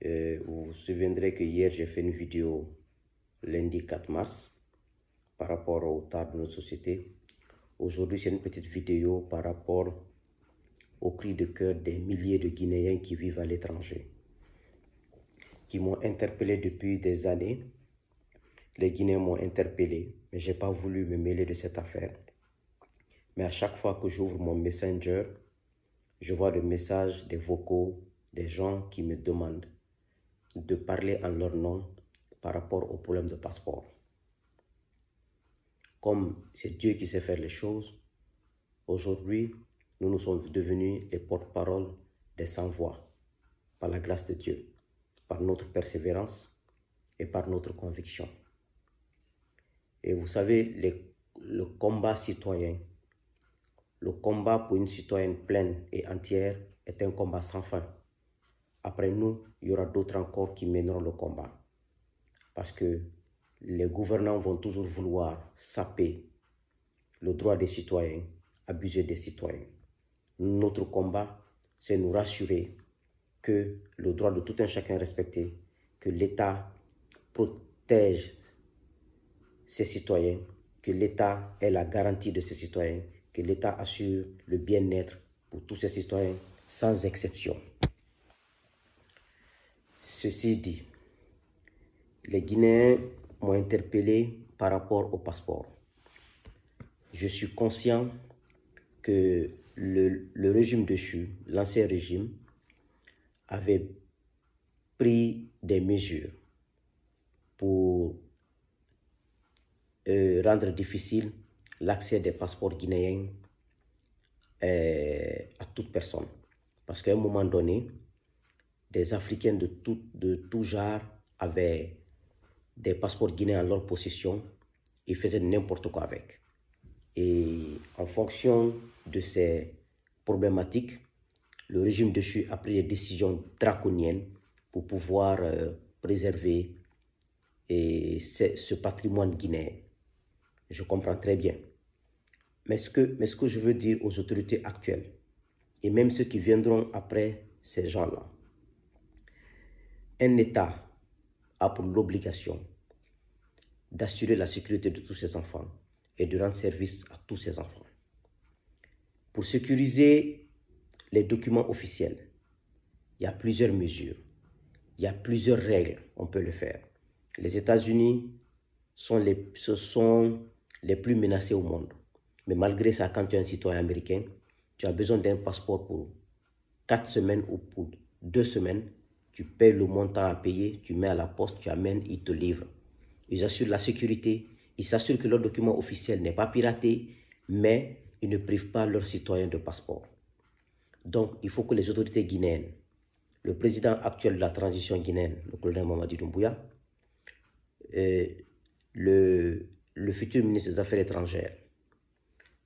Vous vous souviendrez que hier, j'ai fait une vidéo lundi 4 mars par rapport au retard de notre société. Aujourd'hui, c'est une petite vidéo par rapport au cri de cœur des milliers de Guinéens qui vivent à l'étranger, qui m'ont interpellé depuis des années. Les Guinéens m'ont interpellé, mais je n'ai pas voulu me mêler de cette affaire. Mais à chaque fois que j'ouvre mon Messenger, je vois des messages, des vocaux, des gens qui me demandent de parler en leur nom par rapport au problème de passeport. Comme c'est Dieu qui sait faire les choses, aujourd'hui, nous sommes devenus les porte-parole des sans-voix, par la grâce de Dieu, par notre persévérance et par notre conviction. Et vous savez, le combat citoyen, le combat pour une citoyenne pleine et entière est un combat sans fin. Après nous, il y aura d'autres encore qui mèneront le combat. Parce que les gouvernants vont toujours vouloir saper le droit des citoyens, abuser des citoyens. Notre combat, c'est nous rassurer que le droit de tout un chacun est respecté, que l'État protège ses citoyens, que l'État est la garantie de ses citoyens, que l'État assure le bien-être pour tous ses citoyens, sans exception. Ceci dit, les Guinéens m'ont interpellé par rapport au passeport. Je suis conscient que le régime déchu, l'ancien régime, avait pris des mesures pour rendre difficile l'accès des passeports guinéens à toute personne. Parce qu'à un moment donné, des Africains de tout genre avaient des passeports guinéens en leur possession et faisaient n'importe quoi avec. Et en fonction de ces problématiques, le régime déchu a pris des décisions draconiennes pour pouvoir préserver ce patrimoine guinéen. Je comprends très bien. Mais ce que je veux dire aux autorités actuelles, et même ceux qui viendront après ces gens-là, un État a pour l'obligation d'assurer la sécurité de tous ses enfants et de rendre service à tous ses enfants. Pour sécuriser les documents officiels, il y a plusieurs mesures, il y a plusieurs règles, on peut le faire. Les États-Unis sont les plus menacés au monde. Mais malgré ça, quand tu es un citoyen américain, tu as besoin d'un passeport pour 4 semaines ou pour 2 semaines. Tu payes le montant à payer, tu mets à la poste, tu amènes, ils te livrent. Ils assurent la sécurité, ils s'assurent que leur document officiel n'est pas piraté, mais ils ne privent pas leurs citoyens de passeport. Donc, il faut que les autorités guinéennes, le président actuel de la transition guinéenne, le colonel Mamadi Doumbouya, le futur ministre des Affaires étrangères,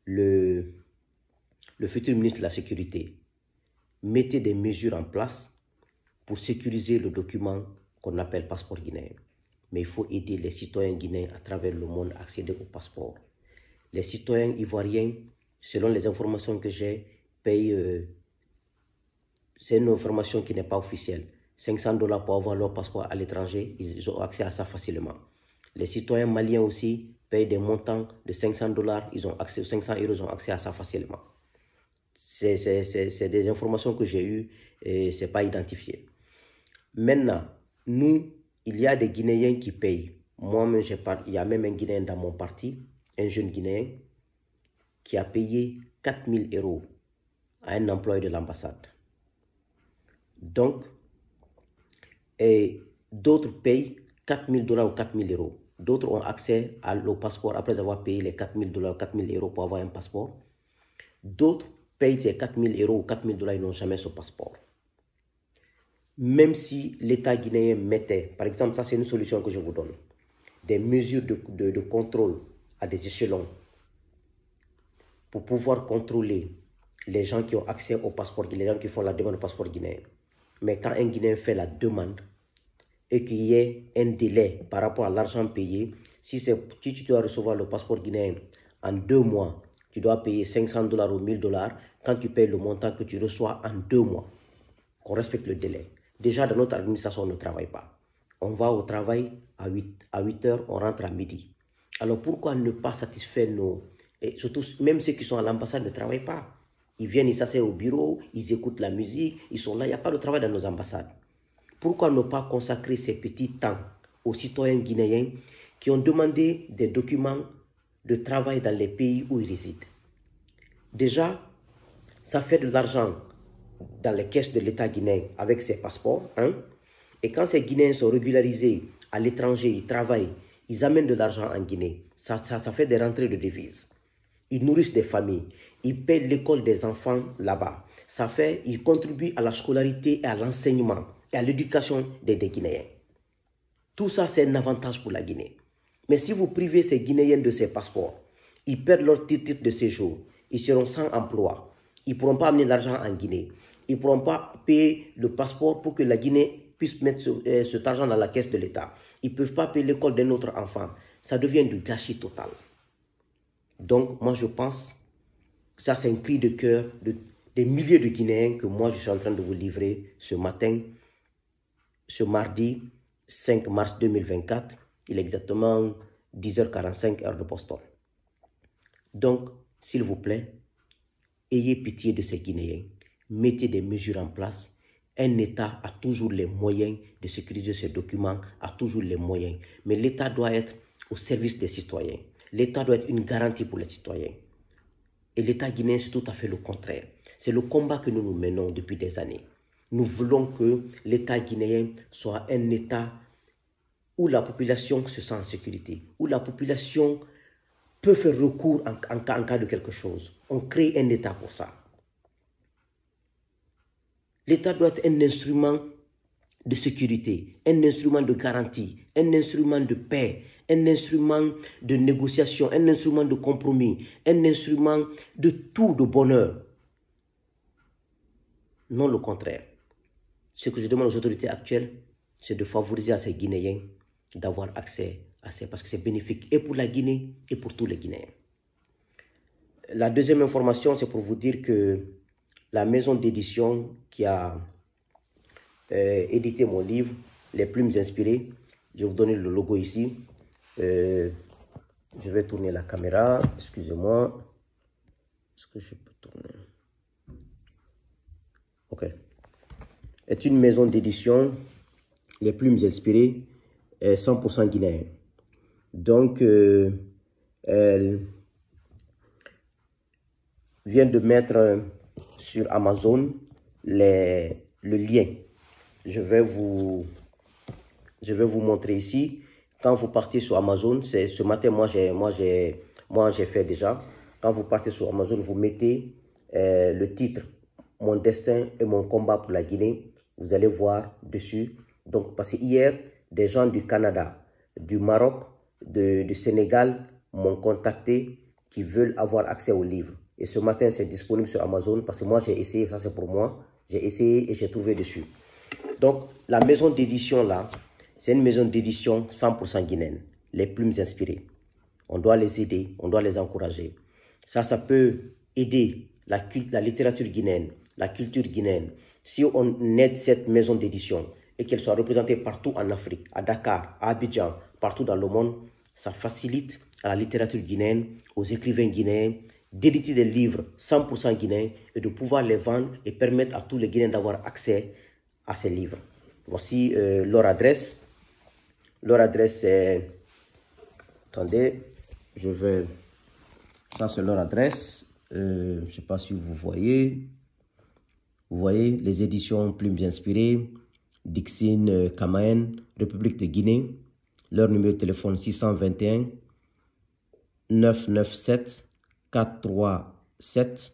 le futur ministre de la Sécurité, mettez des mesures en place pour sécuriser le document qu'on appelle passeport guinéen. Mais il faut aider les citoyens guinéens à travers le monde à accéder au passeport. Les citoyens ivoiriens, selon les informations que j'ai, payent, c'est une information qui n'est pas officielle, 500 $ pour avoir leur passeport à l'étranger, ils ont accès à ça facilement. Les citoyens maliens aussi payent des montants de 500 $, ils ont accès, 500 €, ils ont accès à ça facilement. C'est des informations que j'ai eues et ce n'est pas identifié. Maintenant, nous, il y a des Guinéens qui payent. Moi-même, il y a même un Guinéen dans mon parti, un jeune Guinéen, qui a payé 4 000 € à un employé de l'ambassade. Donc, d'autres payent 4 000 $ ou 4 000 €. D'autres ont accès au passeport après avoir payé les 4 000 $, 4 000 € pour avoir un passeport. D'autres payent ces 4 000 € ou 4 000 $, ils n'ont jamais ce passeport. Même si l'État guinéen mettait, par exemple, ça c'est une solution que je vous donne, des mesures de contrôle à des échelons pour pouvoir contrôler les gens qui ont accès au passeport, les gens qui font la demande de passeport guinéen. Mais quand un Guinéen fait la demande et qu'il y ait un délai par rapport à l'argent payé, si tu dois recevoir le passeport guinéen en 2 mois, tu dois payer 500 $ ou 1000 $. Quand tu payes le montant que tu reçois en 2 mois, qu'on respecte le délai. Déjà, dans notre administration, on ne travaille pas. On va au travail à 8 heures, on rentre à midi. Alors pourquoi ne pas satisfaire nos... Et surtout, même ceux qui sont à l'ambassade ne travaillent pas. Ils viennent, ils s'asseyent au bureau, ils écoutent la musique, ils sont là, il n'y a pas de travail dans nos ambassades. Pourquoi ne pas consacrer ces petits temps aux citoyens guinéens qui ont demandé des documents de travail dans les pays où ils résident? Déjà, ça fait de l'argent dans les caisses de l'État guinéen avec ses passeports. Et quand ces Guinéens sont régularisés à l'étranger, ils travaillent, ils amènent de l'argent en Guinée. Ça fait des rentrées de devises. Ils nourrissent des familles. Ils paient l'école des enfants là-bas. Ils contribuent à la scolarité et à l'enseignement et à l'éducation des Guinéens. Tout ça, c'est un avantage pour la Guinée. Mais si vous privez ces Guinéens de ces passeports, ils perdent leur titre de séjour. Ils seront sans emploi. Ils ne pourront pas amener l'argent en Guinée. Ils ne pourront pas payer le passeport pour que la Guinée puisse mettre cet argent dans la caisse de l'État. Ils ne peuvent pas payer l'école d'un autre enfant. Ça devient du gâchis total. Donc, moi, je pense que ça, c'est un cri de cœur des milliers de Guinéens que moi, je suis en train de vous livrer ce matin, ce mardi 5 mars 2024. Il est exactement 10h45, heure de Boston. Donc, s'il vous plaît, ayez pitié de ces Guinéens. Mettez des mesures en place. Un État a toujours les moyens de sécuriser ses documents, a toujours les moyens. Mais l'État doit être au service des citoyens. L'État doit être une garantie pour les citoyens. Et l'État guinéen, c'est tout à fait le contraire. C'est le combat que nous menons depuis des années. Nous voulons que l'État guinéen soit un État où la population se sent en sécurité, où la population peut faire recours en cas de quelque chose. On crée un État pour ça. L'État doit être un instrument de sécurité, un instrument de garantie, un instrument de paix, un instrument de négociation, un instrument de compromis, un instrument de tout, de bonheur. Non le contraire. Ce que je demande aux autorités actuelles, c'est de favoriser à ces Guinéens d'avoir accès à ces, parce que c'est bénéfique et pour la Guinée et pour tous les Guinéens. La deuxième information, c'est pour vous dire que la maison d'édition qui a édité mon livre, Les Plumes Inspirées, je vais vous donner le logo ici. Je vais tourner la caméra, excusez-moi. Est-ce que je peux tourner? Ok. Est une maison d'édition, Les Plumes Inspirées, 100% guinéenne. Donc, elle vient de mettre sur Amazon le lien. Je vais vous montrer ici. Quand vous partez sur Amazon, c'est ce matin, moi j'ai fait déjà. Quand vous partez sur Amazon, vous mettez le titre « Mon destin et mon combat pour la Guinée ». Vous allez voir dessus. Donc, parce que hier, des gens du Canada, du Maroc, du Sénégal m'ont contacté qui veulent avoir accès au livre. Et ce matin, c'est disponible sur Amazon parce que moi, j'ai essayé, ça c'est pour moi. J'ai essayé et j'ai trouvé dessus. Donc, la maison d'édition là, c'est une maison d'édition 100% guinéenne. Les Plumes Inspirées. On doit les aider, on doit les encourager. Ça peut aider la littérature guinéenne, la culture guinéenne. Si on aide cette maison d'édition et qu'elle soit représentée partout en Afrique, à Dakar, à Abidjan, partout dans le monde, ça facilite à la littérature guinéenne, aux écrivains guinéens, d'éditer des livres 100% guinéens et de pouvoir les vendre et permettre à tous les Guinéens d'avoir accès à ces livres. Voici leur adresse. Leur adresse est... Attendez, je vais... Ça, c'est leur adresse. Je ne sais pas si vous voyez. Vous voyez, les éditions Plumes Inspirées, Dixine Kamaen, République de Guinée. Leur numéro de téléphone 621 997 437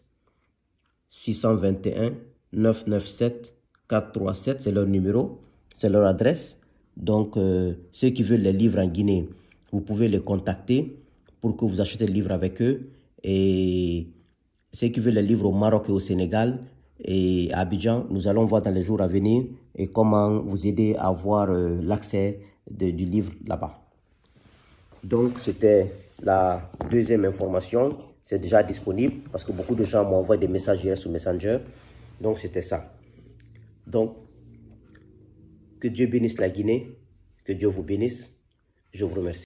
621 997 437, c'est leur numéro, c'est leur adresse. Donc, ceux qui veulent les livres en Guinée, vous pouvez les contacter pour que vous achetiez le livre avec eux. Et ceux qui veulent les livres au Maroc et au Sénégal et à Abidjan, nous allons voir dans les jours à venir et comment vous aider à avoir l'accès du livre là-bas. Donc, c'était la deuxième information. C'est déjà disponible parce que beaucoup de gens m'envoient des messages hier sur Messenger. Donc, c'était ça. Donc, Que Dieu bénisse la Guinée, que Dieu vous bénisse. Je vous remercie.